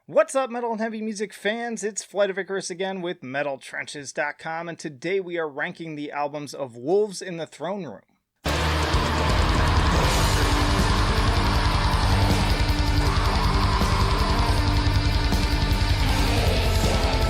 What's up, metal and heavy music fans? It's Flight of Icarus again with MetalTrenches.com, and today we are ranking the albums of Wolves in the Throne Room.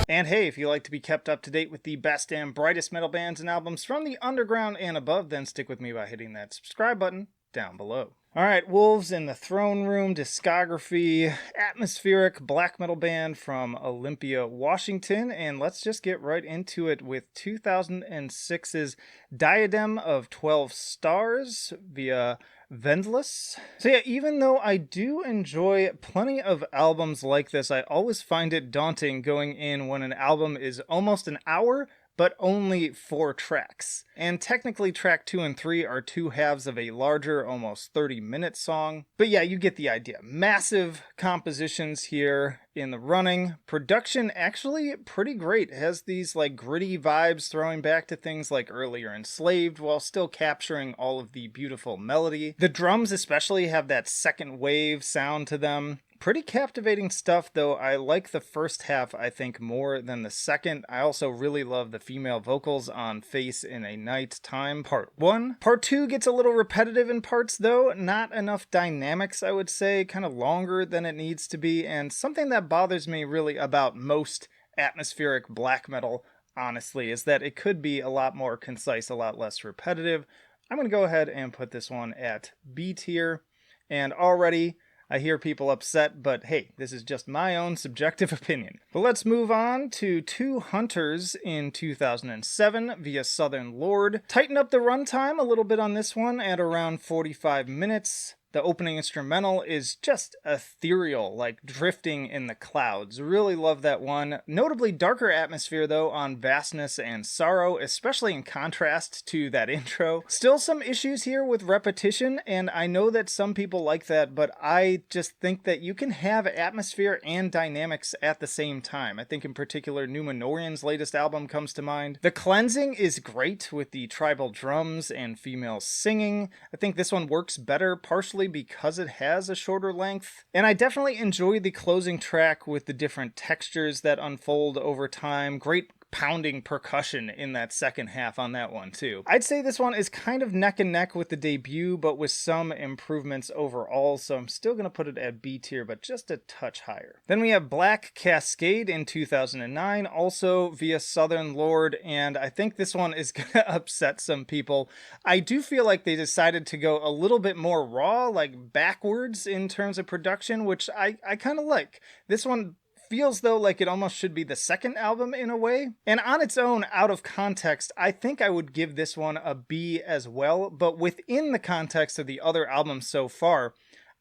And hey, if you like to be kept up to date with the best and brightest metal bands and albums from the underground and above, then stick with me by hitting that subscribe button down below. Alright, Wolves in the Throne Room discography, atmospheric black metal band from Olympia, Washington, and let's just get right into it with 2006's Diadem of 12 Stars via Vendlus. So yeah, even though I do enjoy plenty of albums like this, I always find it daunting going in when an album is almost an hour, but only 4 tracks. And technically track 2 and 3 are 2 halves of a larger, almost 30-minute song. But yeah, you get the idea. Massive compositions here in the running. Production actually pretty great. It has these like gritty vibes throwing back to things like earlier Enslaved while still capturing all of the beautiful melody. The drums especially have that second wave sound to them. Pretty captivating stuff, though. I like the first half, I think, more than the second. I also really love the female vocals on Face in a Night Time Part 1. Part 2 gets a little repetitive in parts, though. Not enough dynamics, I would say. Kind of longer than it needs to be. And something that bothers me really about most atmospheric black metal, honestly, is that it could be a lot more concise, a lot less repetitive. I'm going to go ahead and put this one at B tier. And already I hear people upset, but hey, this is just my own subjective opinion. But let's move on to Two Hunters in 2007 via Southern Lord. Tighten up the runtime a little bit on this one at around 45 minutes. The opening instrumental is just ethereal, like drifting in the clouds. Really love that one. Notably darker atmosphere though on Vastness and Sorrow, especially in contrast to that intro. Still some issues here with repetition, and I know that some people like that, but I just think that you can have atmosphere and dynamics at the same time. I think in particular Numenorian's latest album comes to mind. The cleansing is great with the tribal drums and female singing. I think this one works better partially because it has a shorter length. And I definitely enjoy the closing track with the different textures that unfold over time. Great pounding percussion in that second half on that one too. I'd say this one is kind of neck and neck with the debut, but with some improvements overall, so I'm still going to put it at B tier, but just a touch higher. Then we have Black Cascade in 2009, also via Southern Lord, and I think this one is going to upset some people. I do feel like they decided to go a little bit more raw, like backwards in terms of production, which I kind of like. This one feels though like it almost should be the second album in a way. And on its own, out of context, I think I would give this one a B as well, but within the context of the other albums so far,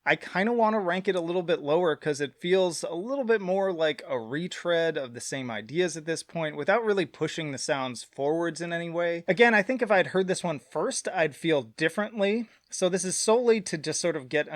I kind of want to rank it a little bit lower because it feels a little bit more like a retread of the same ideas at this point without really pushing the sounds forwards in any way. Again, I think if I'd heard this one first, I'd feel differently. So this is solely to just sort of get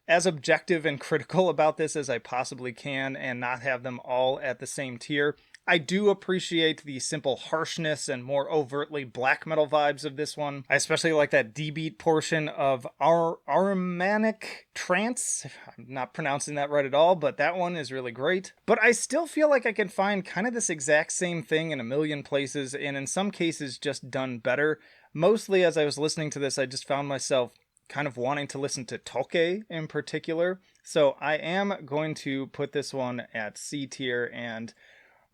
as objective and critical about this as I possibly can and not have them all at the same tier. I do appreciate the simple harshness and more overtly black metal vibes of this one. I especially like that D-beat portion of Armanic Trance. I'm not pronouncing that right at all, but that one is really great. But I still feel like I can find kind of this exact same thing in a million places, and in some cases just done better. Mostly as I was listening to this, I just found myself kind of wanting to listen to Tolkien in particular. So I am going to put this one at C tier and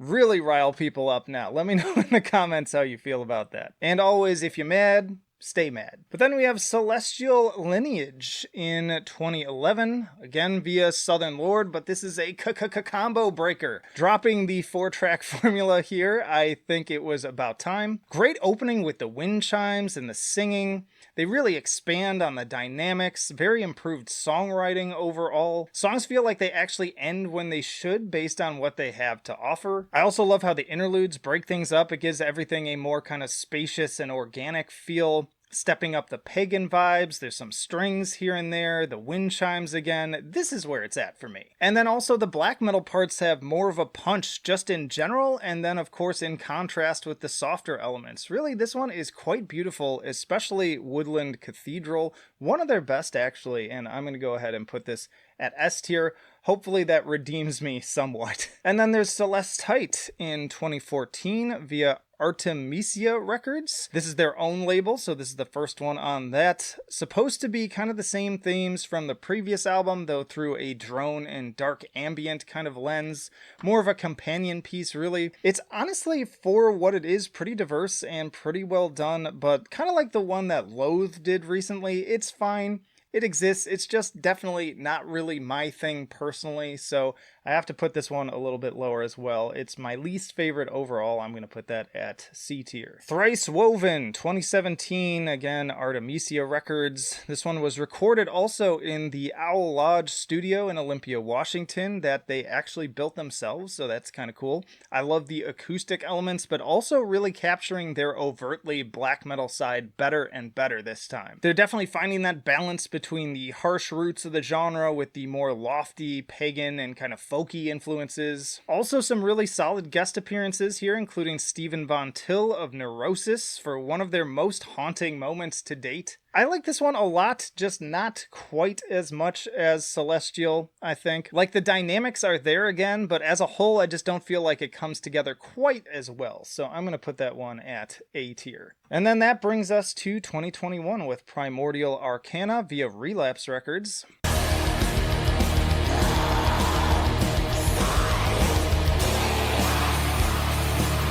really rile people up now. Let me know in the comments how you feel about that. And always, if you're mad, stay mad. But then we have Celestial Lineage in 2011, again via Southern Lord, but this is a combo breaker. Dropping the 4-track formula here, I think it was about time. Great opening with the wind chimes and the singing. They really expand on the dynamics, very improved songwriting overall. Songs feel like they actually end when they should based on what they have to offer. I also love how the interludes break things up. It gives everything a more kind of spacious and organic feel. stepping up the pagan vibes. There's some strings here and there, the wind chimes again. This is where it's at for me. And then also the black metal parts have more of a punch just in general, and then of course in contrast with the softer elements. Really, this one is quite beautiful, especially Woodland Cathedral. One of their best actually, and I'm going to go ahead and put this at S tier. Hopefully that redeems me somewhat. And then there's Celestite in 2014 via Artemisia Records. This is their own label, so this is the first one on that. Supposed to be kind of the same themes from the previous album, though through a drone and dark ambient kind of lens. More of a companion piece, really. It's honestly, for what it is, pretty diverse and pretty well done, but kind of like the one that Loathe did recently. It's fine. It exists. It's just definitely not really my thing personally, so I have to put this one a little bit lower as well. It's my least favorite overall. I'm going to put that at C tier. Thrice Woven, 2017, again, Artemisia Records. This one was recorded also in the Owl Lodge studio in Olympia, Washington, that they actually built themselves, so that's kind of cool. I love the acoustic elements, but also really capturing their overtly black metal side better and better this time. They're definitely finding that balance between the harsh roots of the genre with the more lofty, pagan, and kind of folky influences. Also some really solid guest appearances here, including Stephen Von Till of Neurosis for one of their most haunting moments to date. I like this one a lot, just not quite as much as Celestial, I think. Like, the dynamics are there again, but as a whole, I just don't feel like it comes together quite as well. So I'm going to put that one at A tier. And then that brings us to 2021 with Primordial Arcana via Relapse Records.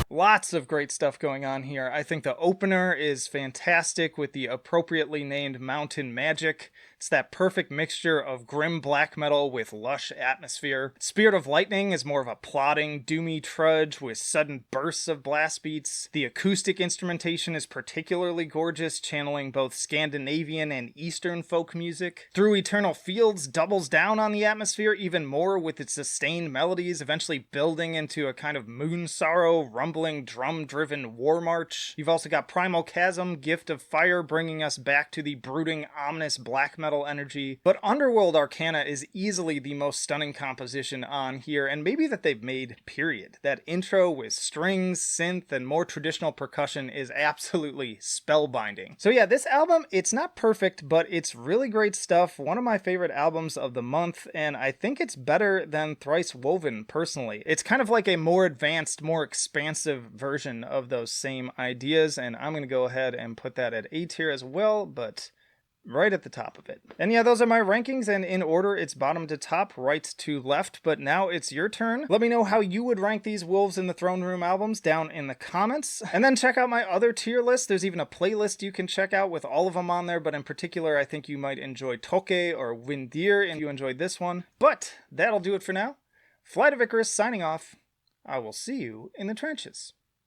Lots of great stuff going on here. I think the opener is fantastic with the appropriately named Mountain Magic. It's that perfect mixture of grim black metal with lush atmosphere. Spirit of Lightning is more of a plodding, doomy trudge with sudden bursts of blast beats. The acoustic instrumentation is particularly gorgeous, channeling both Scandinavian and Eastern folk music. Through Eternal Fields doubles down on the atmosphere even more with its sustained melodies, eventually building into a kind of moon sorrow, rumbling, drum-driven war march. You've also got Primal Chasm, Gift of Fire, bringing us back to the brooding, ominous black metal energy. But Underworld Arcana is easily the most stunning composition on here, and maybe that they've made, period. That intro with strings, synth, and more traditional percussion is absolutely spellbinding. So yeah, this album, it's not perfect, but it's really great stuff. One of my favorite albums of the month, and I think it's better than Thrice Woven, personally. It's kind of like a more advanced, more expansive version of those same ideas, and I'm going to go ahead and put that at A tier as well, but right at the top of it. And yeah, those are my rankings, and in order, it's bottom to top, right to left, but now it's your turn. Let me know how you would rank these Wolves in the Throne Room albums down in the comments, and then check out my other tier list. There's even a playlist you can check out with all of them on there, but in particular, I think you might enjoy Toke or WITTR if you enjoyed this one. But that'll do it for now. Flight of Icarus signing off. I will see you in the trenches.